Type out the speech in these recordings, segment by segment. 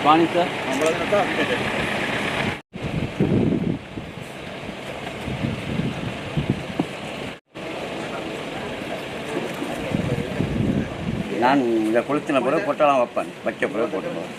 Morning, sir. நான் இந்த குளித்தின பிறகு பொட்டெல்லாம் வைப்பேன், வைக்க பிறகு போட்டுருவேன்.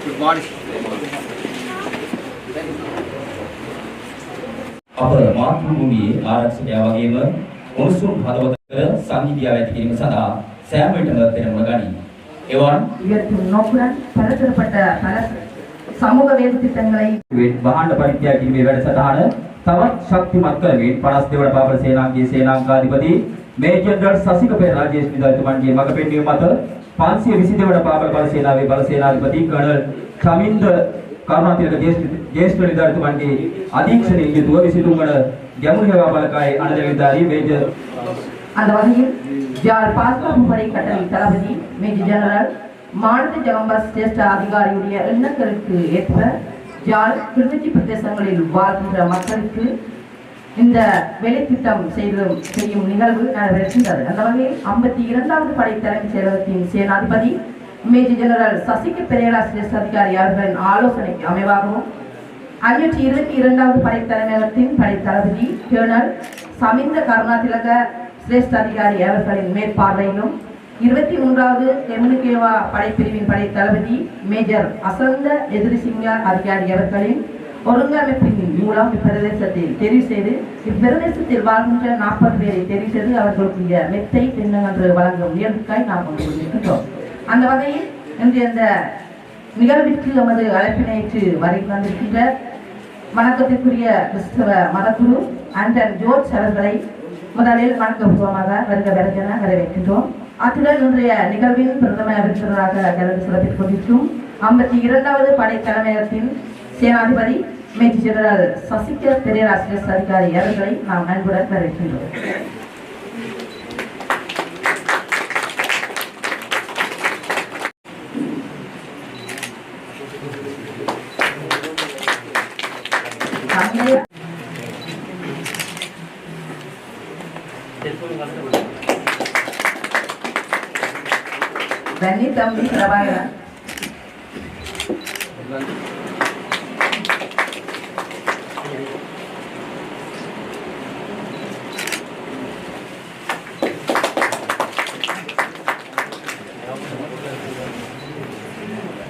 Good morning. අප මාතෘභූමියේ ආරක්ෂකයා වගේම උණුසුම් හදවතක සංගීතය ඇති කිරීම සඳහා සෑම විටම පෙරමුණ ගනී. එවන් இவற்றின் நோக்குடன் பலதரப்பட்ட பல சமூக வேலை திட்டங்களை වහඬ පරිත්‍යාග කිරීමේ වැඩසටහන තවත් ශක්තිමත් කරමින් 52 වන පාපල සේනාංගයේ සේනාංකාධිපති මේජර් ජනරල් සසික පෙරේරාජේෂ් නිලධාරිතුමන්ගේ මඟ පෙන්වීම මත 522 වන පාපල බල සේනාවේ බල සේනාධිපති කර්නල් චමින්ද කරුණාතිලක ජේෂ්ඨ නිලධාරිතුමන්ගේ අධීක්ෂණයෙන් යුතුව විසිතුම් වන ගැමුණු හේවා බලකායේ අනද නිලධාරී මේජර් அந்த வகையில் ஜாழ் பாதுகாப்பு படை கட்டளை தளபதி மேஜர் ஜெனரல் மாநில ஜகம்பஸ் சிரேஷ்ட அதிகாரியுடைய எண்ணங்களுக்கு ஏற்ப ஜாழ் கிளிநொச்சி பிரதேசங்களில் வாழ்கின்ற மக்களுக்கு இந்த வேலை திட்டம் செய்யும் நிகழ்வு நடைபெறுகின்றது. அந்த வகையில் 52வது படை தலைமைச் செயலகத்தின் சேனாதிபதி மேஜர் ஜெனரல் சசிக பெரேரா சிரேஷ்ட அதிகாரி அவர்களின் ஆலோசனைக்கு அமைவாகவும் 522வது படை தலைமையகத்தின் படை தளபதி கர்னல் சமிந்த கருணாதிலக சிரேஷ்ட அதிகாரி அவர்களின் மேற்பார்வையிலும் 23வது எம்னுகேவா படைப்பிரிவின் படை தளபதி மேஜர் அசந்த எதிரிசிங்க அதிகாரி அவர்களின் ஒருங்கமைப்பின் மூலம் இப்பிரதேசத்தில் தெரிவு செய்து இப்பிரதேசத்தில் வாழ்கின்ற 40 பேரை தெரிவு செய்து அவர்களுடைய மெத்தை திண்ணங்கன்று வழங்கும் நிகழ்வுக்காய் நாம் கொண்டு வந்திருக்கின்றோம். அந்த வகையில் இன்றைய இந்த நிகழ்விற்கு நமது அழைப்பினைக்கு வருகை வந்திருக்கின்ற வணக்கத்திற்குரிய கிறிஸ்தவ மதகுரு அண்டர் ஜோர்ஜ் அவர்களை முதலில் வணக்கபூர்வமாக வருகென வரவேற்கின்றோம். அத்துடன் இன்றைய நிகழ்வின் பிரதம விருந்தினராக கலந்து சிறப்பித்துக் கொண்டிருக்கும் 52வது படை தலைமையகத்தின் சேனாதிபதி மேஜர் ஜெனரல் சசிக பெரேரா சிரேஷ்ட அதிகாரி அவர்களை நாம் அன்புடன் வரவேற்கின்றோம். Dani também trabalha.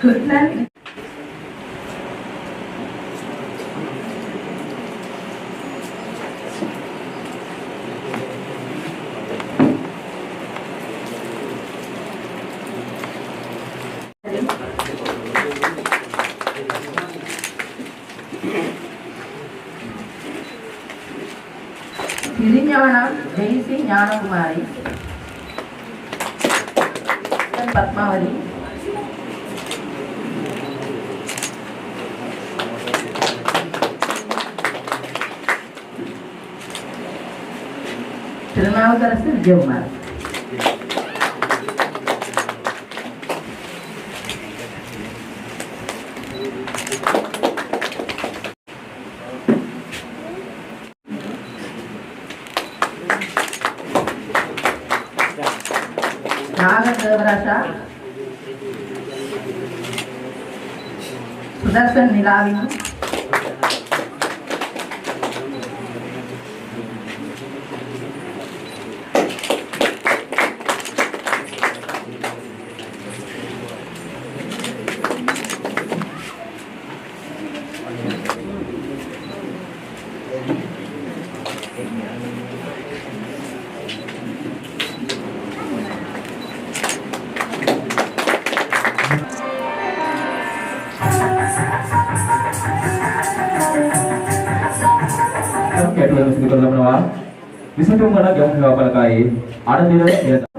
Kutlan. Sirinyana Jayasi Gnanakumari dan Padmawati Tirunavukarasu Vijaykumar. நாகர் தேவராஜா, சுதர்சன் நிலாவினி,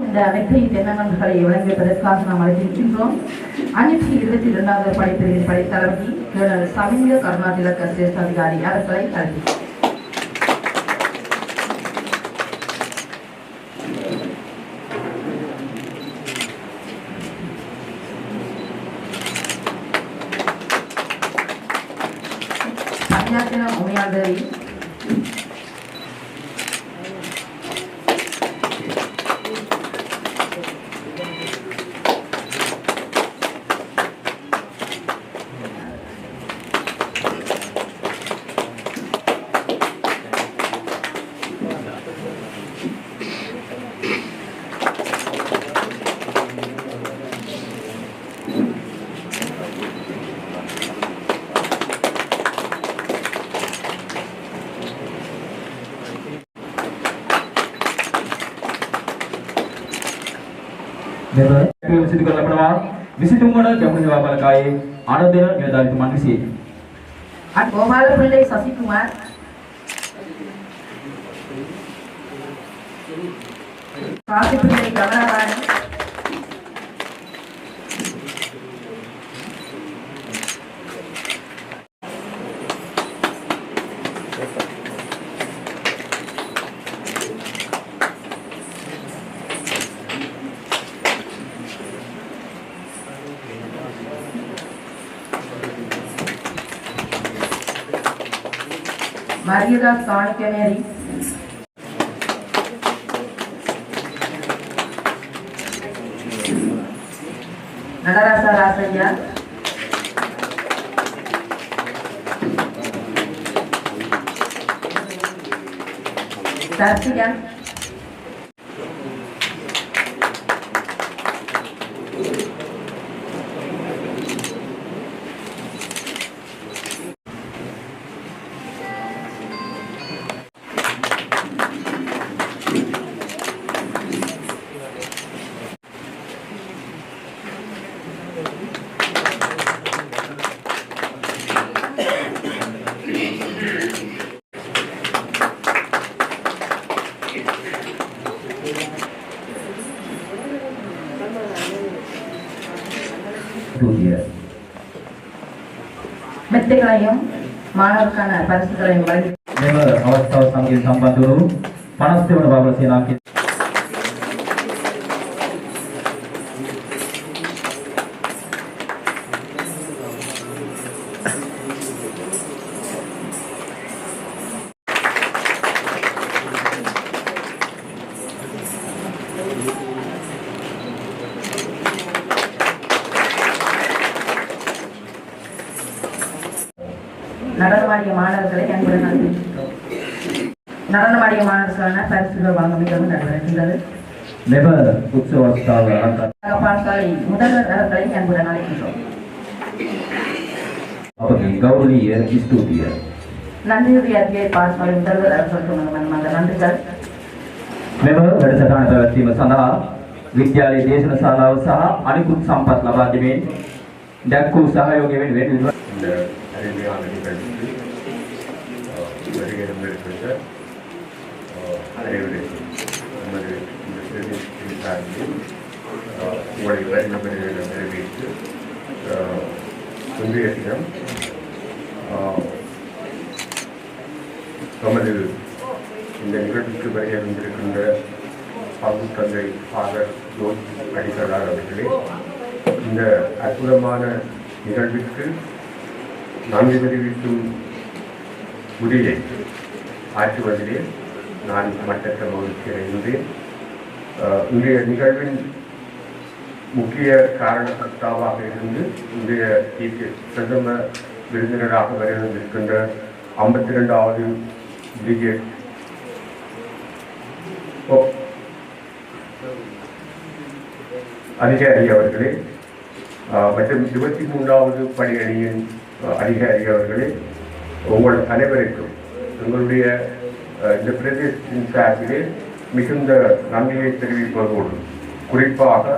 இந்த வெற்றி தென்னங்கன்களை வழங்குவதற்காக நாம் அழைத்திருக்கின்றோம். 522வது படைப்பிரிவின் படைத்தளபதி கேர்னல் சவிந்திர கருணாதிலக்க சிரேஷ்ட அதிகாரி அவர்களை அழைக்கிறோம். பஞ்சாயத்தினம் உமையாதேவி, கோபாலப்பிள்ளை சசிகுமார், காசிப்பிள்ளை கமலவாணி, மரியதாஸ் காணிக்கநேரி, நடராசா ராசையா, சர்சிகா, மெத்தைகளையும் மாணவருக்கான பரிசுகளையும் வழங்கி අවස්ථාව සමගින් සම්බන්ධ වූ 52 වන බාබල සේනාංකිත நடனமாடிய மாணவர்களை அன்புடன் அழைக்கின்றோம். நடனமாடிய மாணவர்களுக்கான பரிசுகள் வழங்க மிகவும் நடைபெறுகின்றது. பாடசாலை முதல்வர் அவர்களை அன்புடன் அழைக்கின்றோம். நன்றியுரையாற்றிய பாடசாலை முதல்வர் அவர்களுக்கு மனமார்ந்த நன்றிகள். මෙම වැඩසටහන පැවැත්වීම සඳහා විද්‍යාලයේ දේශන ශාලාව සහ අනිකුත් සම්පත් ලබා දෙමින් දැක්වූ සහයෝගය වෙනුවෙන් இந்த அருமையான நிகழ்ச்சிக்கு வருகை தந்திருக்கின்ற அனைவருக்கும் நமது இந்த சிறுமியின் சார்பில் உங்களை வருகிறவர்களை வரவேற்று இன்றைய தினம் நமது இந்த நிகழ்ச்சிக்கு வருகை வந்திருக்கின்ற பகுத்தந்தை ஃபாதர் ஜோர்ஜ் அடிகளார் அவர்களே, இந்த அற்புதமான நிகழ்விற்கு நன்றி தெரிவிக்கும் உரையை ஆற்றுவதிலே நான் மட்டற்ற மகிழ்ச்சி அடைகின்றேன். இன்றைய நிகழ்வின் முக்கிய காரணகர்த்தாவாக இருந்து இன்றைய பிரதம விருந்தினராக வருகின்ற 52வது பிரிகேட் அதிகாரி அவர்களே மற்றும் 23வது படையணியின் அதிகாரி அவர்களே, உங்கள் அனைவருக்கும் எங்களுடைய இந்த பிரதேசத்தின் சார்பிலே மிகுந்த நன்றியை தெரிவிப்பதோடு குறிப்பாக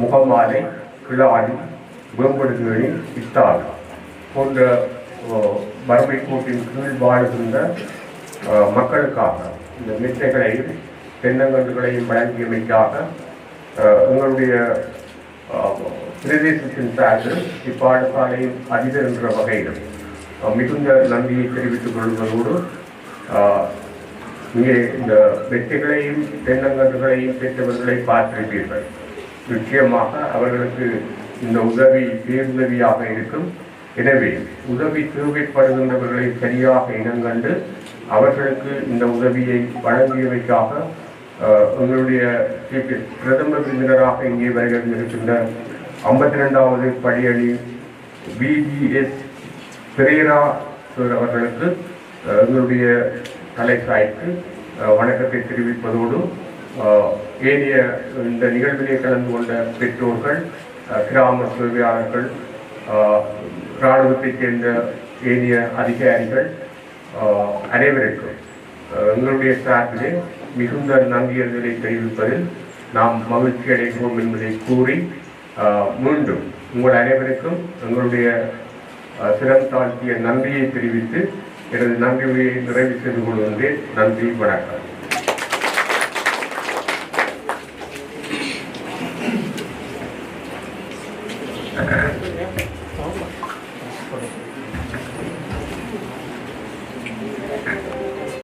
முகமாலை, கிளாடி, வேம்படுகேணி, இத்தால் போன்ற வறுமை கோட்டின் கீழ் வாழுகின்ற மக்களுக்காக இந்த மெத்தைகளையும் தென்னங்கன்றுகளையும் வழங்கியமைக்காக எங்களுடைய பிரதேசத்தின் சார்பில் இப்பாடசாலையின் அதிபர் என்ற வகையில் மிகுந்த நன்றியை தெரிவித்துக் கொள்வதோடு இங்கே இந்த வெற்றிகளையும் தென்னங்கன்றுகளையும் பெற்றவர்களை பார்த்திருப்பீர்கள். நிச்சயமாக அவர்களுக்கு இந்த உதவி பேருதவியாக இருக்கும். எனவே உதவி தேவைப்படுகின்றவர்களை சரியாக இனங்கண்டு அவர்களுக்கு இந்த உதவியை வழங்கியவைக்காக எங்களுடைய பிரதம விருந்தினராக இங்கே வருகின்ற 52வது படையணி VGS பெரேரா அவர்களுக்கு எங்களுடைய தலைசாய்க்கு வணக்கத்தை தெரிவிப்பதோடு ஏனைய இந்த நிகழ்விலே கலந்து கொண்ட பெற்றோர்கள், கிராம சேவையாளர்கள், இராணுவத்தைச் சேர்ந்த ஏனைய அதிகாரிகள் அனைவருக்கும் எங்களுடைய சார்பிலே மிகுந்த நன்றியர்களை தெரிவிப்பதில் நாம் மகிழ்ச்சி அடைகிறோம் என்பதை கூறி மீண்டும் உங்கள் அனைவருக்கும் எங்களுடைய சிரம் தாழ்த்திய நன்றியை தெரிவித்து எனது நன்றியை நிறைவு செய்து கொள்கின்றேன். நன்றி, வணக்கம்.